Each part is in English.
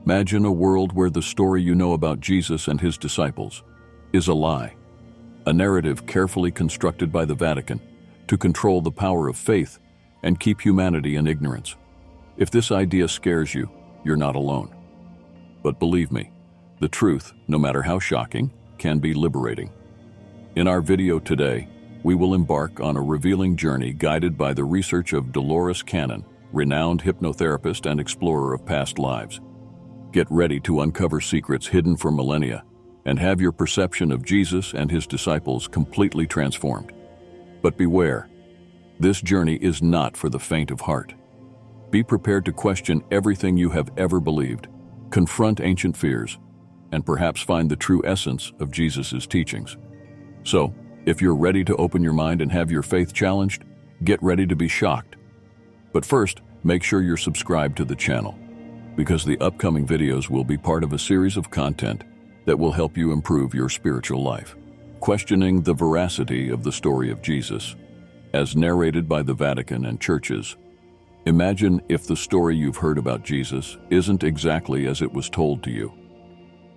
Imagine a world where the story you know about Jesus and his disciples is a lie, a narrative carefully constructed by the Vatican to control the power of faith and keep humanity in ignorance. If this idea scares you, you're not alone. But believe me, the truth, no matter how shocking, can be liberating. In our video today, we will embark on a revealing journey guided by the research of Dolores Cannon, renowned hypnotherapist and explorer of past lives. Get ready to uncover secrets hidden for millennia and have your perception of Jesus and his disciples completely transformed. But beware, this journey is not for the faint of heart. Be prepared to question everything you have ever believed, confront ancient fears, and perhaps find the true essence of Jesus' teachings. So, if you're ready to open your mind and have your faith challenged, get ready to be shocked. But first, make sure you're subscribed to the channel, because the upcoming videos will be part of a series of content that will help you improve your spiritual life. Questioning the veracity of the story of Jesus, as narrated by the Vatican and churches. Imagine if the story you've heard about Jesus isn't exactly as it was told to you.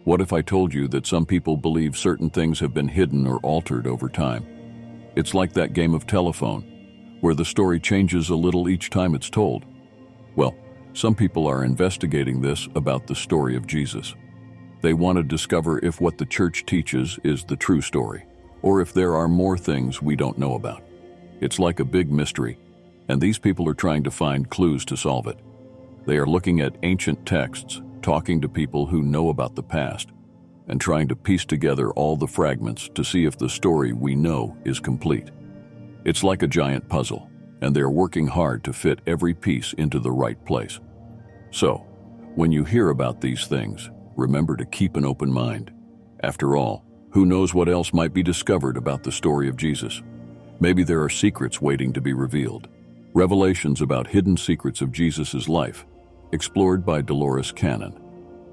What if I told you that some people believe certain things have been hidden or altered over time? It's like that game of telephone, where the story changes a little each time it's told. Well, some people are investigating this about the story of Jesus. They want to discover if what the church teaches is the true story, or if there are more things we don't know about. It's like a big mystery, and these people are trying to find clues to solve it. They are looking at ancient texts, talking to people who know about the past, and trying to piece together all the fragments to see if the story we know is complete. It's like a giant puzzle, and they're working hard to fit every piece into the right place. So, when you hear about these things, remember to keep an open mind. After all, who knows what else might be discovered about the story of Jesus? Maybe there are secrets waiting to be revealed. Revelations about hidden secrets of Jesus' life, explored by Dolores Cannon.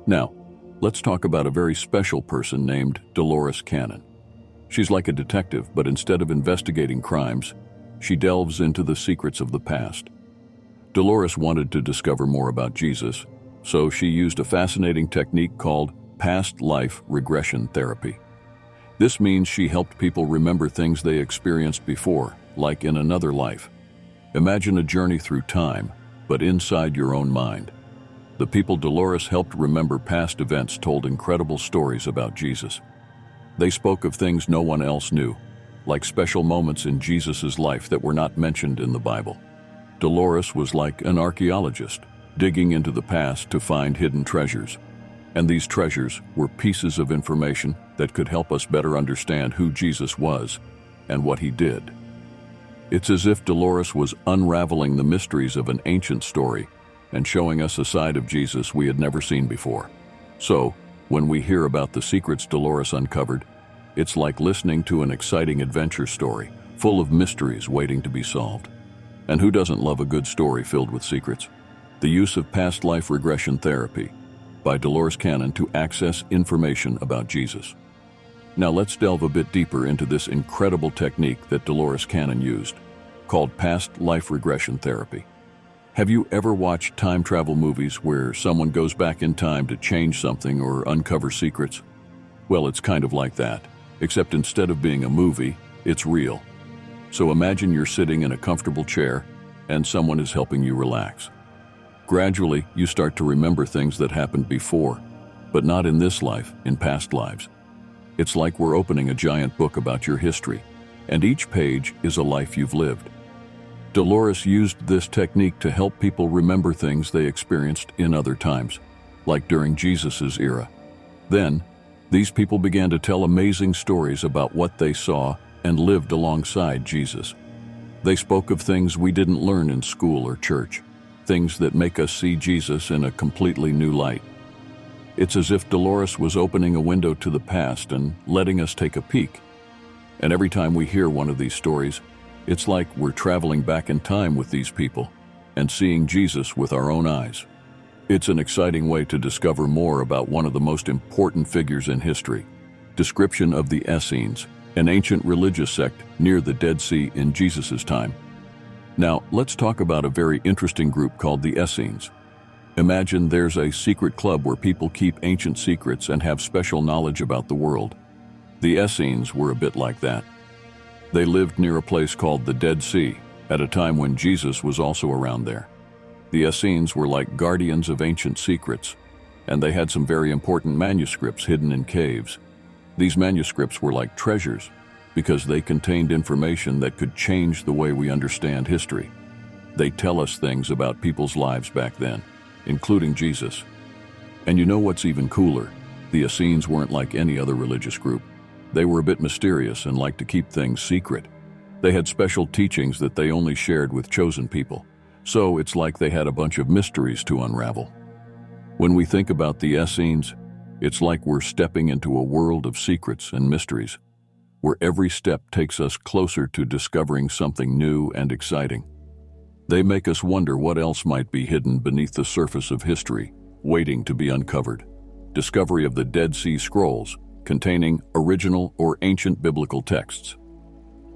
Now, let's talk about a very special person named Dolores Cannon. She's like a detective, but instead of investigating crimes, she delves into the secrets of the past. Dolores wanted to discover more about Jesus, so she used a fascinating technique called past life regression therapy. This means she helped people remember things they experienced before, like in another life. Imagine a journey through time, but inside your own mind. The people Dolores helped remember past events told incredible stories about Jesus. They spoke of things no one else knew, like special moments in Jesus' life that were not mentioned in the Bible. Dolores was like an archaeologist, digging into the past to find hidden treasures. And these treasures were pieces of information that could help us better understand who Jesus was and what he did. It's as if Dolores was unraveling the mysteries of an ancient story and showing us a side of Jesus we had never seen before. So, when we hear about the secrets Dolores uncovered, it's like listening to an exciting adventure story, full of mysteries waiting to be solved. And who doesn't love a good story filled with secrets? The use of past life regression therapy by Dolores Cannon to access information about Jesus. Now let's delve a bit deeper into this incredible technique that Dolores Cannon used, called past life regression therapy. Have you ever watched time travel movies where someone goes back in time to change something or uncover secrets? Well, it's kind of like that, except instead of being a movie, it's real. So imagine you're sitting in a comfortable chair and someone is helping you relax. Gradually, you start to remember things that happened before, but not in this life, in past lives. It's like we're opening a giant book about your history, and each page is a life you've lived. Dolores used this technique to help people remember things they experienced in other times, like during Jesus' era. Then, these people began to tell amazing stories about what they saw and lived alongside Jesus. They spoke of things we didn't learn in school or church, things that make us see Jesus in a completely new light. It's as if Dolores was opening a window to the past and letting us take a peek. And every time we hear one of these stories, it's like we're traveling back in time with these people and seeing Jesus with our own eyes. It's an exciting way to discover more about one of the most important figures in history. Description of the Essenes, an ancient religious sect near the Dead Sea in Jesus' time. Now, let's talk about a very interesting group called the Essenes. Imagine there's a secret club where people keep ancient secrets and have special knowledge about the world. The Essenes were a bit like that. They lived near a place called the Dead Sea, at a time when Jesus was also around there. The Essenes were like guardians of ancient secrets, and they had some very important manuscripts hidden in caves. These manuscripts were like treasures because they contained information that could change the way we understand history. They tell us things about people's lives back then, including Jesus. And you know what's even cooler? The Essenes weren't like any other religious group. They were a bit mysterious and liked to keep things secret. They had special teachings that they only shared with chosen people. So it's like they had a bunch of mysteries to unravel. When we think about the Essenes, it's like we're stepping into a world of secrets and mysteries, where every step takes us closer to discovering something new and exciting. They make us wonder what else might be hidden beneath the surface of history, waiting to be uncovered. Discovery of the Dead Sea Scrolls, containing original or ancient biblical texts.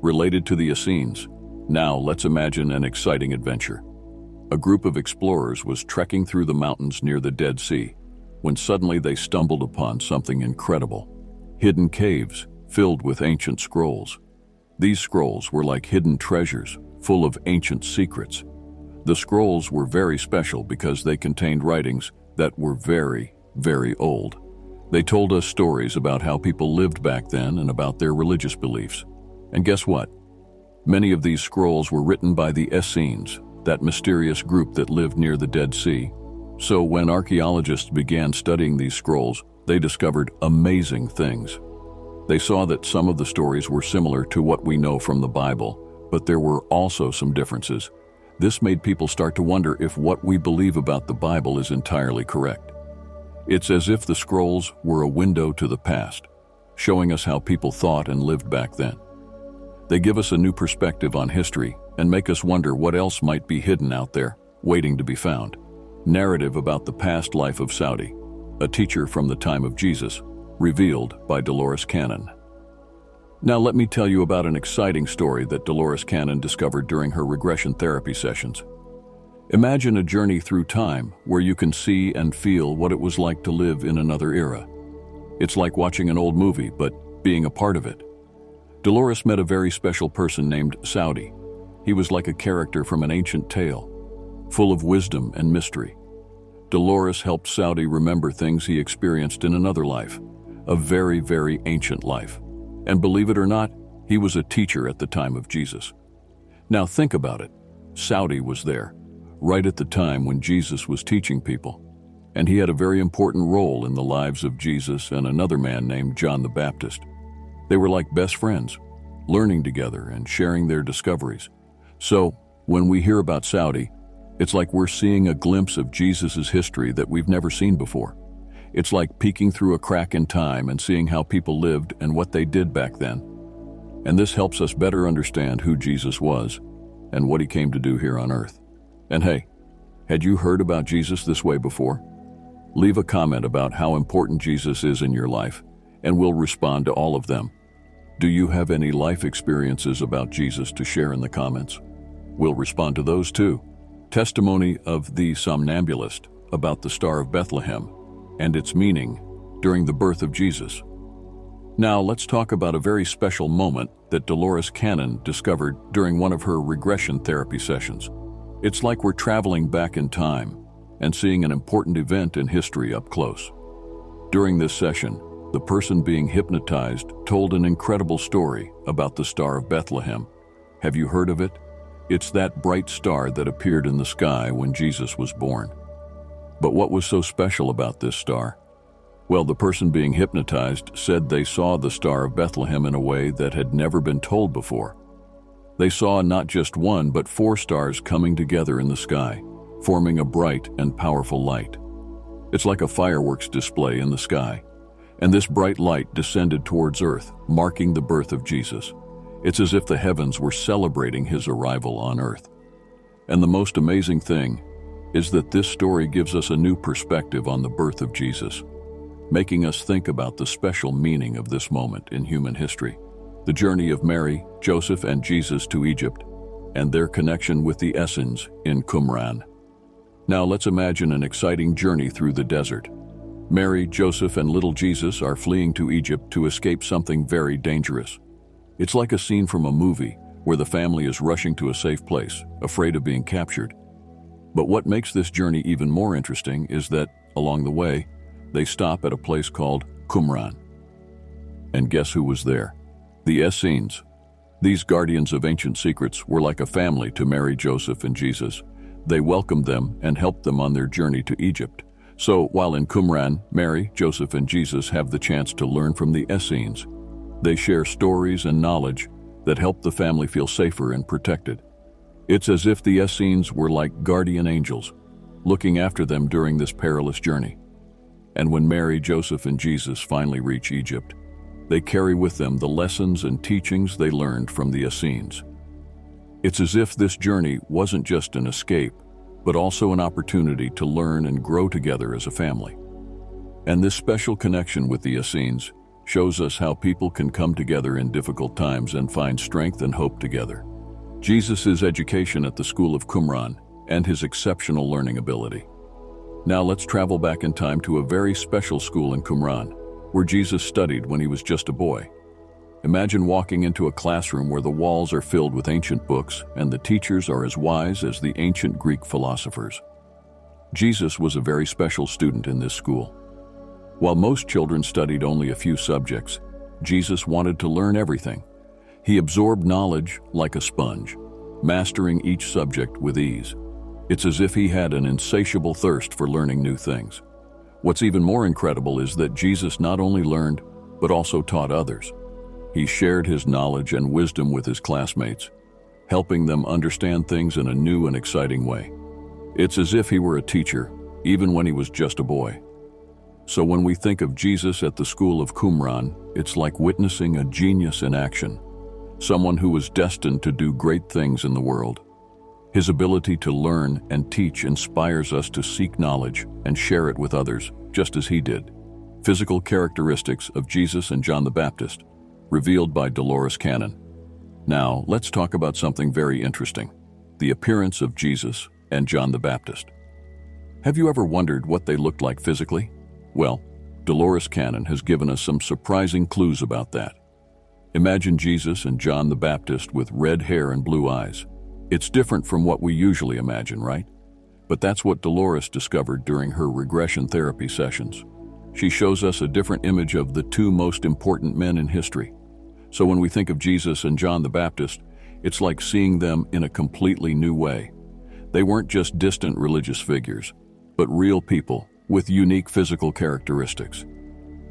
Related to the Essenes, now let's imagine an exciting adventure. A group of explorers was trekking through the mountains near the Dead Sea, when suddenly they stumbled upon something incredible. Hidden caves filled with ancient scrolls. These scrolls were like hidden treasures, full of ancient secrets. The scrolls were very special because they contained writings that were very, very old. They told us stories about how people lived back then and about their religious beliefs. And guess what? Many of these scrolls were written by the Essenes, that mysterious group that lived near the Dead Sea. So when archaeologists began studying these scrolls, they discovered amazing things. They saw that some of the stories were similar to what we know from the Bible, but there were also some differences. This made people start to wonder if what we believe about the Bible is entirely correct. It's as if the scrolls were a window to the past, showing us how people thought and lived back then. They give us a new perspective on history and make us wonder what else might be hidden out there, waiting to be found. Narrative about the past life of Saudi, a teacher from the time of Jesus, revealed by Dolores Cannon. Now let me tell you about an exciting story that Dolores Cannon discovered during her regression therapy sessions. Imagine a journey through time where you can see and feel what it was like to live in another era. It's like watching an old movie, but being a part of it. Dolores met a very special person named Saudi. He was like a character from an ancient tale, full of wisdom and mystery. Dolores helped Saudi remember things he experienced in another life, a very, very ancient life. And believe it or not, he was a teacher at the time of Jesus. Now think about it. Saudi was there, right at the time when Jesus was teaching people. And he had a very important role in the lives of Jesus and another man named John the Baptist. They were like best friends, learning together and sharing their discoveries. So, when we hear about Saudi, it's like we're seeing a glimpse of Jesus' history that we've never seen before. It's like peeking through a crack in time and seeing how people lived and what they did back then. And this helps us better understand who Jesus was and what he came to do here on earth. And hey, had you heard about Jesus this way before? Leave a comment about how important Jesus is in your life, and we'll respond to all of them. Do you have any life experiences about Jesus to share in the comments? We'll respond to those too. Testimony of the somnambulist about the Star of Bethlehem and its meaning during the birth of Jesus. Now let's talk about a very special moment that Dolores Cannon discovered during one of her regression therapy sessions. It's like we're traveling back in time and seeing an important event in history up close. During this session, the person being hypnotized told an incredible story about the Star of Bethlehem. Have you heard of it? It's that bright star that appeared in the sky when Jesus was born. But what was so special about this star? Well, the person being hypnotized said they saw the Star of Bethlehem in a way that had never been told before. They saw not just one, but 4 stars coming together in the sky, forming a bright and powerful light. It's like a fireworks display in the sky. And this bright light descended towards earth, marking the birth of Jesus. It's as if the heavens were celebrating his arrival on earth. And the most amazing thing is that this story gives us a new perspective on the birth of Jesus, making us think about the special meaning of this moment in human history, the journey of Mary, Joseph, and Jesus to Egypt, and their connection with the Essenes in Qumran. Now let's imagine an exciting journey through the desert. Mary, Joseph, and little Jesus are fleeing to Egypt to escape something very dangerous. It's like a scene from a movie where the family is rushing to a safe place, afraid of being captured. But what makes this journey even more interesting is that, along the way, they stop at a place called Qumran. And guess who was there? The Essenes. These guardians of ancient secrets were like a family to Mary, Joseph, and Jesus. They welcomed them and helped them on their journey to Egypt. So, while in Qumran, Mary, Joseph, and Jesus have the chance to learn from the Essenes. They share stories and knowledge that help the family feel safer and protected. It's as if the Essenes were like guardian angels, looking after them during this perilous journey. And when Mary, Joseph, and Jesus finally reach Egypt, they carry with them the lessons and teachings they learned from the Essenes. It's as if this journey wasn't just an escape, but also an opportunity to learn and grow together as a family. And this special connection with the Essenes shows us how people can come together in difficult times and find strength and hope together. Jesus' education at the school of Qumran and his exceptional learning ability. Now let's travel back in time to a very special school in Qumran, where Jesus studied when he was just a boy. Imagine walking into a classroom where the walls are filled with ancient books and the teachers are as wise as the ancient Greek philosophers. Jesus was a very special student in this school. While most children studied only a few subjects, Jesus wanted to learn everything. He absorbed knowledge like a sponge, mastering each subject with ease. It's as if he had an insatiable thirst for learning new things. What's even more incredible is that Jesus not only learned, but also taught others. He shared his knowledge and wisdom with his classmates, helping them understand things in a new and exciting way. It's as if he were a teacher, even when he was just a boy. So when we think of Jesus at the school of Qumran, it's like witnessing a genius in action, someone who was destined to do great things in the world. His ability to learn and teach inspires us to seek knowledge and share it with others, just as he did. Physical characteristics of Jesus and John the Baptist, revealed by Dolores Cannon. Now, let's talk about something very interesting: the appearance of Jesus and John the Baptist. Have you ever wondered what they looked like physically? Well, Dolores Cannon has given us some surprising clues about that. Imagine Jesus and John the Baptist with red hair and blue eyes. It's different from what we usually imagine, right? But that's what Dolores discovered during her regression therapy sessions. She shows us a different image of the two most important men in history. So when we think of Jesus and John the Baptist, it's like seeing them in a completely new way. They weren't just distant religious figures, but real people with unique physical characteristics.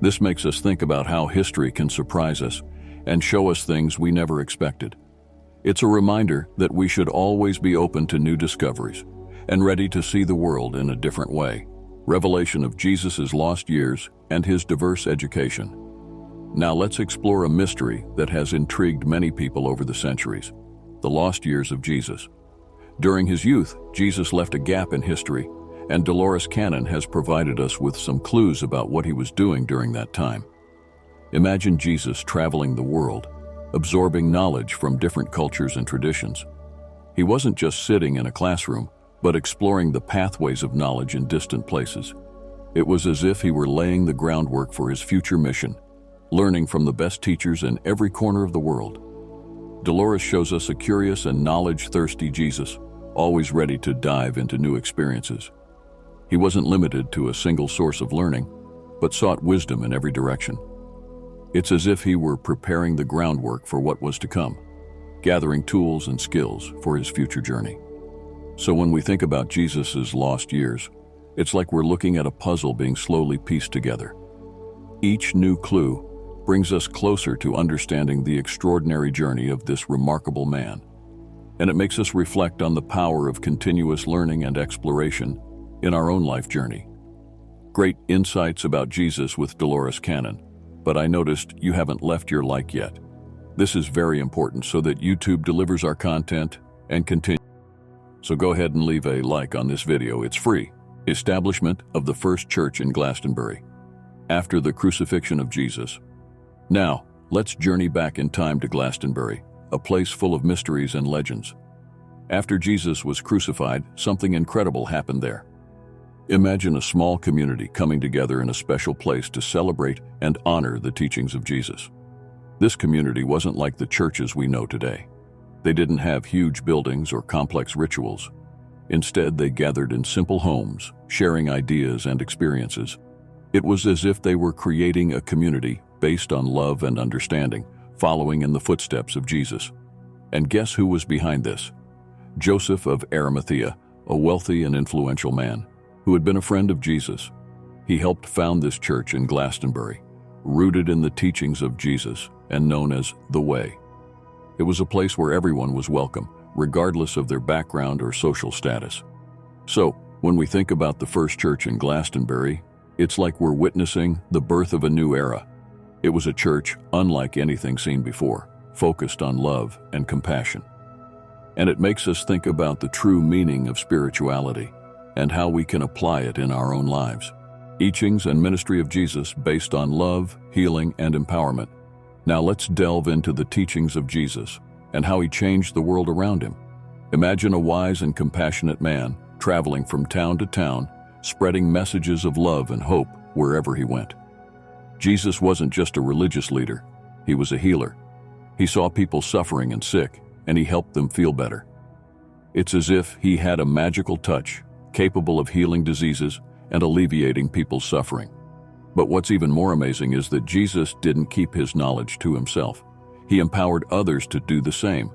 This makes us think about how history can surprise us and show us things we never expected. It's a reminder that we should always be open to new discoveries and ready to see the world in a different way. Revelation of Jesus' lost years and his diverse education. Now let's explore a mystery that has intrigued many people over the centuries: the lost years of Jesus. During his youth, Jesus left a gap in history, and Dolores Cannon has provided us with some clues about what he was doing during that time. Imagine Jesus traveling the world, absorbing knowledge from different cultures and traditions. He wasn't just sitting in a classroom, but exploring the pathways of knowledge in distant places. It was as if he were laying the groundwork for his future mission, learning from the best teachers in every corner of the world. Dolores shows us a curious and knowledge-thirsty Jesus, always ready to dive into new experiences. He wasn't limited to a single source of learning, but sought wisdom in every direction. It's as if he were preparing the groundwork for what was to come, gathering tools and skills for his future journey. So when we think about Jesus' lost years, it's like we're looking at a puzzle being slowly pieced together. Each new clue brings us closer to understanding the extraordinary journey of this remarkable man. And it makes us reflect on the power of continuous learning and exploration in our own life journey. Great insights about Jesus with Dolores Cannon, but I noticed you haven't left your like yet. This is very important so that YouTube delivers our content and continue. So go ahead and leave a like on this video. It's free. Establishment of the first church in Glastonbury, after the crucifixion of Jesus. Now, let's journey back in time to Glastonbury, a place full of mysteries and legends. After Jesus was crucified, something incredible happened there. Imagine a small community coming together in a special place to celebrate and honor the teachings of Jesus. This community wasn't like the churches we know today. They didn't have huge buildings or complex rituals. Instead, they gathered in simple homes, sharing ideas and experiences. It was as if they were creating a community based on love and understanding, following in the footsteps of Jesus. And guess who was behind this? Joseph of Arimathea, a wealthy and influential man who had been a friend of Jesus. He helped found this church in Glastonbury, rooted in the teachings of Jesus and known as the Way. It was a place where everyone was welcome, regardless of their background or social status. So, when we think about the first church in Glastonbury, it's like we're witnessing the birth of a new era. It was a church unlike anything seen before, focused on love and compassion. And it makes us think about the true meaning of spirituality and how we can apply it in our own lives. Teachings and ministry of Jesus based on love, healing, and empowerment. Now let's delve into the teachings of Jesus and how he changed the world around him. Imagine a wise and compassionate man traveling from town to town, spreading messages of love and hope wherever he went. Jesus wasn't just a religious leader, he was a healer. He saw people suffering and sick, and he helped them feel better. It's as if he had a magical touch, capable of healing diseases and alleviating people's suffering. But what's even more amazing is that Jesus didn't keep his knowledge to himself. He empowered others to do the same.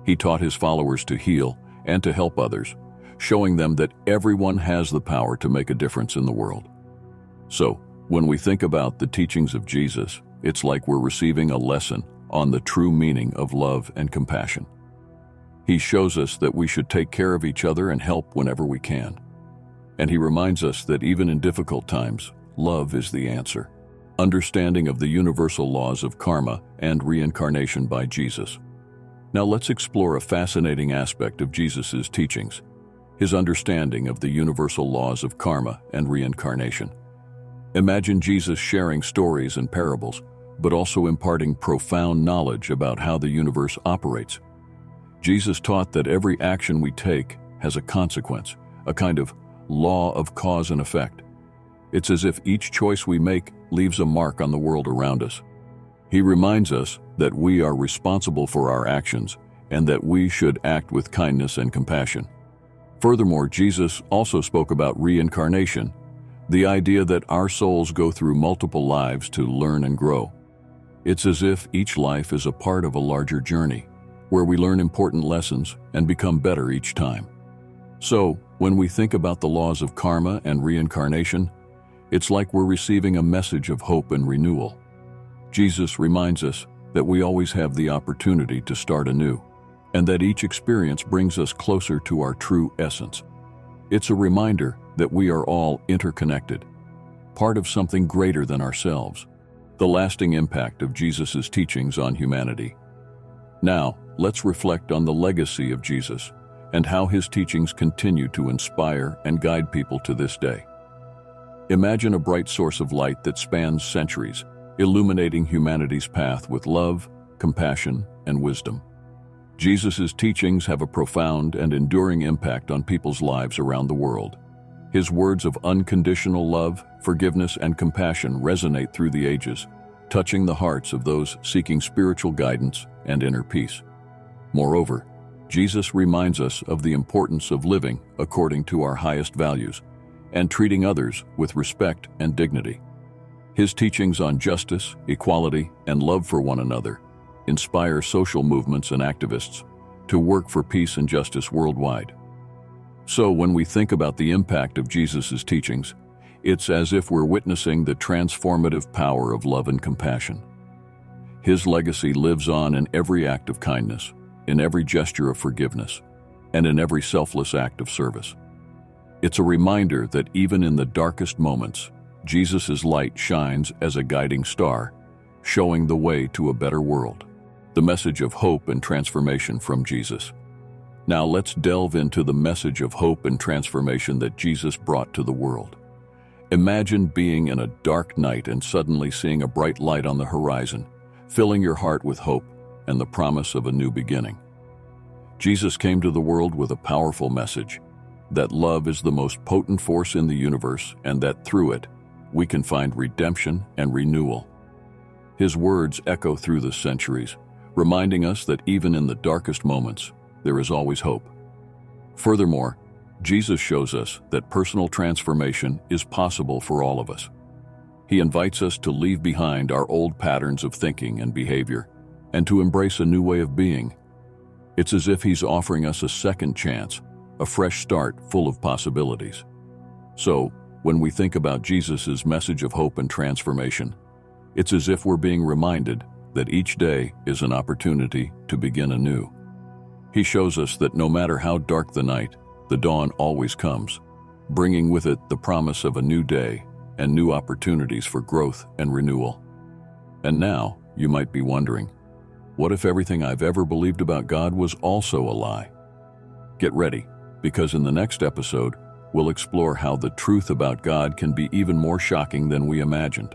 He taught his followers to heal and to help others, showing them that everyone has the power to make a difference in the world. So, when we think about the teachings of Jesus, it's like we're receiving a lesson on the true meaning of love and compassion. He shows us that we should take care of each other and help whenever we can. And he reminds us that even in difficult times, love is the answer. Understanding of the universal laws of karma and reincarnation by Jesus. Now let's explore a fascinating aspect of Jesus' teachings, his understanding of the universal laws of karma and reincarnation. Imagine Jesus sharing stories and parables, but also imparting profound knowledge about how the universe operates. Jesus taught that every action we take has a consequence, a kind of law of cause and effect. It's as if each choice we make leaves a mark on the world around us. He reminds us that we are responsible for our actions and that we should act with kindness and compassion. Furthermore, Jesus also spoke about reincarnation, the idea that our souls go through multiple lives to learn and grow. It's as if each life is a part of a larger journey, where we learn important lessons and become better each time. So, when we think about the laws of karma and reincarnation, it's like we're receiving a message of hope and renewal. Jesus reminds us that we always have the opportunity to start anew, and that each experience brings us closer to our true essence. It's a reminder that we are all interconnected, part of something greater than ourselves. The lasting impact of Jesus' teachings on humanity. Now, let's reflect on the legacy of Jesus and how his teachings continue to inspire and guide people to this day. Imagine a bright source of light that spans centuries, illuminating humanity's path with love, compassion, and wisdom. Jesus' teachings have a profound and enduring impact on people's lives around the world. His words of unconditional love, forgiveness, and compassion resonate through the ages, touching the hearts of those seeking spiritual guidance and inner peace. Moreover, Jesus reminds us of the importance of living according to our highest values and treating others with respect and dignity. His teachings on justice, equality, and love for one another inspire social movements and activists to work for peace and justice worldwide. So when we think about the impact of Jesus' teachings, it's as if we're witnessing the transformative power of love and compassion. His legacy lives on in every act of kindness, in every gesture of forgiveness, and in every selfless act of service. It's a reminder that even in the darkest moments, Jesus' light shines as a guiding star, showing the way to a better world. The message of hope and transformation from Jesus. Now let's delve into the message of hope and transformation that Jesus brought to the world. Imagine being in a dark night and suddenly seeing a bright light on the horizon, filling your heart with hope and the promise of a new beginning. Jesus came to the world with a powerful message, that love is the most potent force in the universe and that through it, we can find redemption and renewal. His words echo through the centuries, reminding us that even in the darkest moments, there is always hope. Furthermore, Jesus shows us that personal transformation is possible for all of us. He invites us to leave behind our old patterns of thinking and behavior and to embrace a new way of being. It's as if he's offering us a second chance, a fresh start full of possibilities. So, when we think about Jesus' message of hope and transformation, it's as if we're being reminded that each day is an opportunity to begin anew. He shows us that no matter how dark the night, the dawn always comes, bringing with it the promise of a new day and new opportunities for growth and renewal. And now, you might be wondering, what if everything I've ever believed about God was also a lie? Get ready, because in the next episode, we'll explore how the truth about God can be even more shocking than we imagined.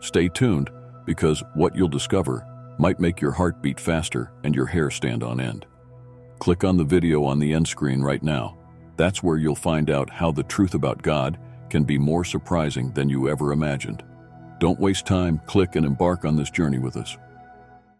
Stay tuned, because what you'll discover might make your heart beat faster and your hair stand on end. Click on the video on the end screen right now. That's where you'll find out how the truth about God can be more surprising than you ever imagined. Don't waste time, click and embark on this journey with us.